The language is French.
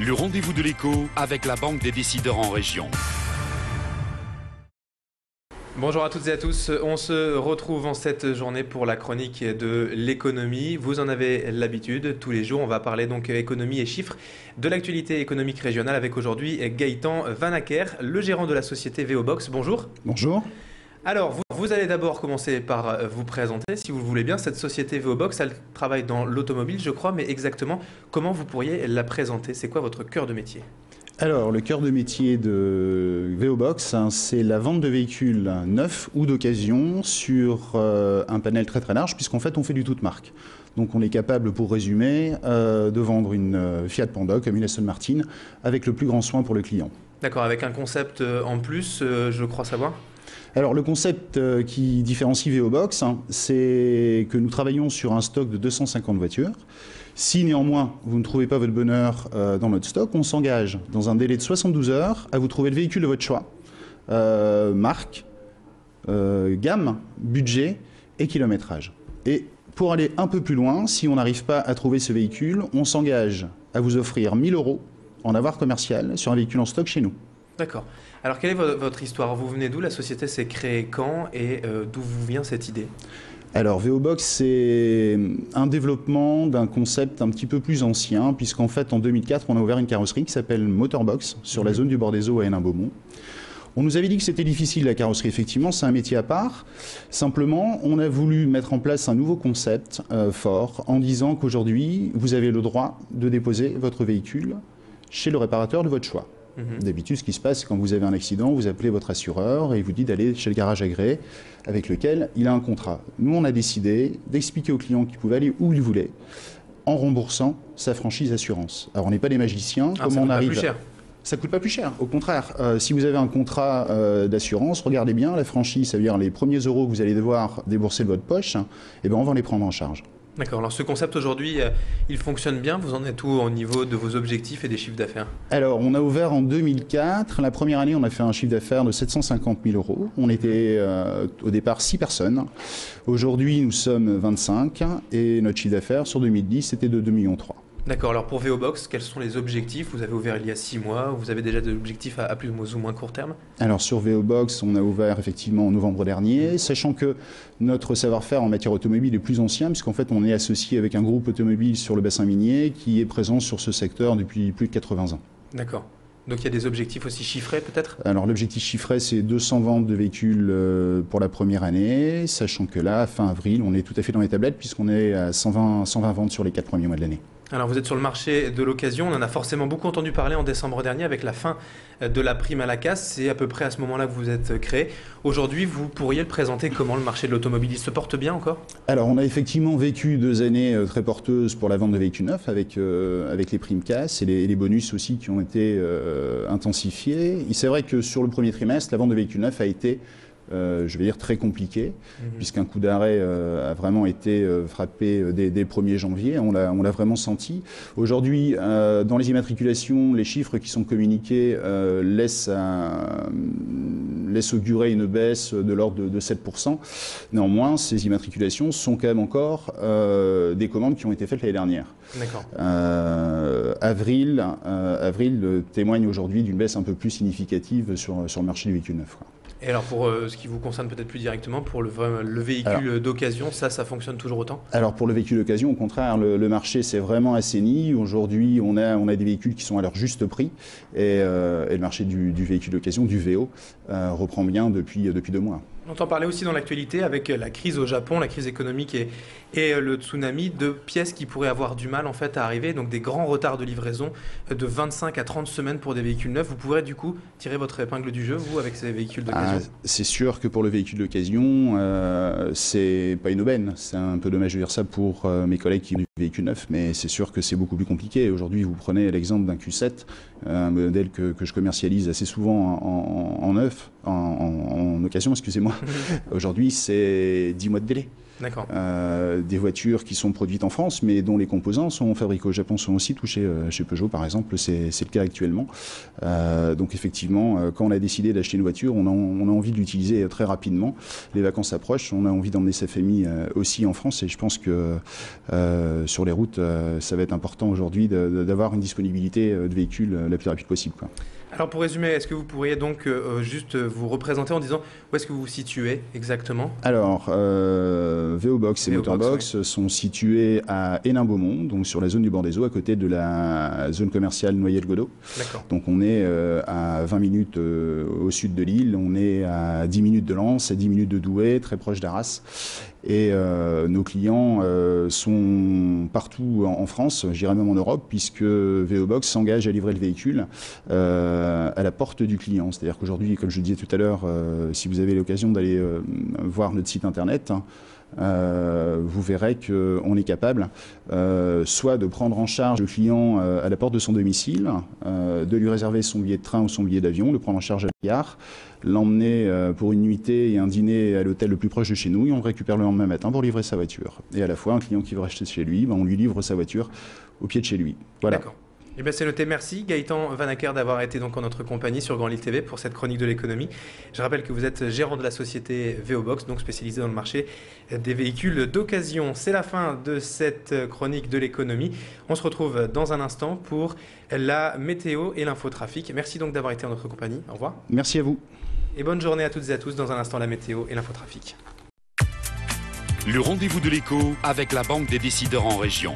Le rendez-vous de l'écho avec la Banque des décideurs en région. Bonjour à toutes et à tous, on se retrouve en cette journée pour la chronique de l'économie. Vous en avez l'habitude, tous les jours on va parler donc économie et chiffres de l'actualité économique régionale avec aujourd'hui Gaëtan Vanacker, le gérant de la société VOBox. Bonjour. Bonjour. Alors vous allez d'abord commencer par vous présenter si vous le voulez bien. Cette société VOBox, elle travaille dans l'automobile je crois, mais exactement comment vous pourriez la présenter? C'est quoi votre cœur de métier? Alors, le cœur de métier de VOBox, c'est la vente de véhicules neufs ou d'occasion sur un panel très très large, puisqu'en fait, on fait du toute marque. Donc, on est capable, pour résumer, de vendre une Fiat Panda comme une Aston Martin avec le plus grand soin pour le client. D'accord, avec un concept en plus, je crois savoir. Alors, le concept qui différencie VOBox, c'est que nous travaillons sur un stock de 250 voitures. Si néanmoins vous ne trouvez pas votre bonheur dans notre stock, on s'engage dans un délai de 72 heures à vous trouver le véhicule de votre choix. Marque, gamme, budget et kilométrage. Et pour aller un peu plus loin, si on n'arrive pas à trouver ce véhicule, on s'engage à vous offrir 1 000 € en avoir commercial sur un véhicule en stock chez nous. D'accord. Alors quelle est votre histoire? Vous venez d'où? La société s'est créée quand et d'où vous vient cette idée? Alors VOBox, c'est un développement d'un concept un petit peu plus ancien, puisqu'en fait en 2004, on a ouvert une carrosserie qui s'appelle Motorbox sur la zone du bord des eaux à Hénin-Beaumont. On nous avait dit que c'était difficile la carrosserie, effectivement, c'est un métier à part. Simplement, on a voulu mettre en place un nouveau concept fort en disant qu'aujourd'hui, vous avez le droit de déposer votre véhicule chez le réparateur de votre choix. D'habitude, ce qui se passe, c'est quand vous avez un accident, vous appelez votre assureur et il vous dit d'aller chez le garage agréé avec lequel il a un contrat. Nous, on a décidé d'expliquer au client qu'il pouvait aller où il voulait en remboursant sa franchise assurance. Alors, on n'est pas des magiciens. Comment on arrive? Ça coûte pas plus cher. Ça coûte pas plus cher. Au contraire, si vous avez un contrat d'assurance, regardez bien, la franchise, ça veut dire les premiers euros que vous allez devoir débourser de votre poche, eh ben, on va les prendre en charge. D'accord. Alors ce concept aujourd'hui, il fonctionne bien. Vous en êtes où au niveau de vos objectifs et des chiffres d'affaires? Alors on a ouvert en 2004. La première année, on a fait un chiffre d'affaires de 750 000 €. On était au départ 6 personnes. Aujourd'hui, nous sommes 25 et notre chiffre d'affaires sur 2010, c'était de 2,3 millions. D'accord. Alors pour VOBox, quels sont les objectifs? Vous avez ouvert il y a 6 mois. Vous avez déjà des objectifs à plus ou moins court terme? Alors sur VOBox, on a ouvert effectivement en novembre dernier, sachant que notre savoir-faire en matière automobile est plus ancien, puisqu'en fait on est associé avec un groupe automobile sur le bassin minier qui est présent sur ce secteur depuis plus de 80 ans. D'accord. Donc il y a des objectifs aussi chiffrés peut-être? Alors l'objectif chiffré, c'est 200 ventes de véhicules pour la première année, sachant que là, fin avril, on est tout à fait dans les tablettes puisqu'on est à 120 ventes sur les 4 premiers mois de l'année. Alors vous êtes sur le marché de l'occasion, on en a forcément beaucoup entendu parler en décembre dernier avec la fin de la prime à la casse, c'est à peu près à ce moment-là que vous êtes créé. Aujourd'hui, vous pourriez le présenter comment, le marché de l'automobile? Il se porte bien encore? Alors on a effectivement vécu 2 années très porteuses pour la vente de véhicules neufs avec les primes casse et les bonus aussi qui ont été intensifiés. C'est vrai que sur le premier trimestre, la vente de véhicules neufs a été je vais dire très compliqué, puisqu'un coup d'arrêt a vraiment été frappé dès le 1er janvier, on l'a vraiment senti. Aujourd'hui, dans les immatriculations, les chiffres qui sont communiqués laissent augurer une baisse de l'ordre de 7%. Néanmoins, ces immatriculations sont quand même encore des commandes qui ont été faites l'année dernière. D'accord. Avril témoigne aujourd'hui d'une baisse un peu plus significative sur le marché du véhicule neuf. Et alors pour ce qui vous concerne peut-être plus directement, pour le véhicule d'occasion, ça fonctionne toujours autant? Alors pour le véhicule d'occasion, au contraire, le marché s'est vraiment assaini. Aujourd'hui, on a des véhicules qui sont à leur juste prix et le marché du véhicule d'occasion, du VO, reprend bien depuis 2 mois. On entend parler aussi dans l'actualité avec la crise au Japon, la crise économique et le tsunami, de pièces qui pourraient avoir du mal en fait à arriver, donc des grands retards de livraison de 25 à 30 semaines pour des véhicules neufs. Vous pourrez du coup tirer votre épingle du jeu, vous, avec ces véhicules d'occasion? C'est sûr que pour le véhicule d'occasion, c'est pas une aubaine. C'est un peu dommage de dire ça pour mes collègues qui ont du véhicule neuf, mais c'est sûr que c'est beaucoup plus compliqué. Aujourd'hui, vous prenez l'exemple d'un Q7, un modèle que je commercialise assez souvent en neuf, en occasion, excusez-moi. Aujourd'hui, c'est 10 mois de délai. D'accord. Des voitures qui sont produites en France, mais dont les composants sont fabriqués au Japon, sont aussi touchés chez Peugeot, par exemple. C'est le cas actuellement. Donc effectivement, quand on a décidé d'acheter une voiture, on a envie de l'utiliser très rapidement. Les vacances approchent, on a envie d'emmener sa famille aussi en France, et je pense que sur les routes, ça va être important aujourd'hui d'avoir une disponibilité de véhicules la plus rapide possible, quoi. Alors pour résumer, est-ce que vous pourriez donc juste vous représenter en disant où est-ce que vous vous situez exactement? Alors, VO-Box et Motorbox sont situés à Hénin-Beaumont, donc sur la zone du bord des eaux, à côté de la zone commerciale Noyelles-Godeau. D'accord. Donc on est à 20 minutes au sud de l'île, on est à 10 minutes de Lens, à 10 minutes de Douai, très proche d'Arras. Et nos clients sont partout en France, je dirais même en Europe, puisque VO-Box s'engage à livrer le véhicule à la porte du client. C'est-à-dire qu'aujourd'hui, comme je le disais tout à l'heure, si vous avez l'occasion d'aller voir notre site internet, vous verrez qu'on est capable soit de prendre en charge le client à la porte de son domicile, de lui réserver son billet de train ou son billet d'avion, le prendre en charge à la gare, l'emmener pour une nuitée et un dîner à l'hôtel le plus proche de chez nous, et on le récupère le lendemain matin pour livrer sa voiture. Et à la fois, un client qui veut acheter chez lui, on lui livre sa voiture au pied de chez lui. Voilà. D'accord. Eh bien, c'est noté. Merci Gaëtan Vanacker d'avoir été donc en notre compagnie sur Grand Lille TV pour cette chronique de l'économie. Je rappelle que vous êtes gérant de la société VO-Box, donc spécialisée dans le marché des véhicules d'occasion. C'est la fin de cette chronique de l'économie. On se retrouve dans un instant pour la météo et l'infotrafic. Merci donc d'avoir été en notre compagnie. Au revoir. Merci à vous. Et bonne journée à toutes et à tous. Dans un instant, la météo et l'infotrafic. Le rendez-vous de l'écho avec la Banque des décideurs en région.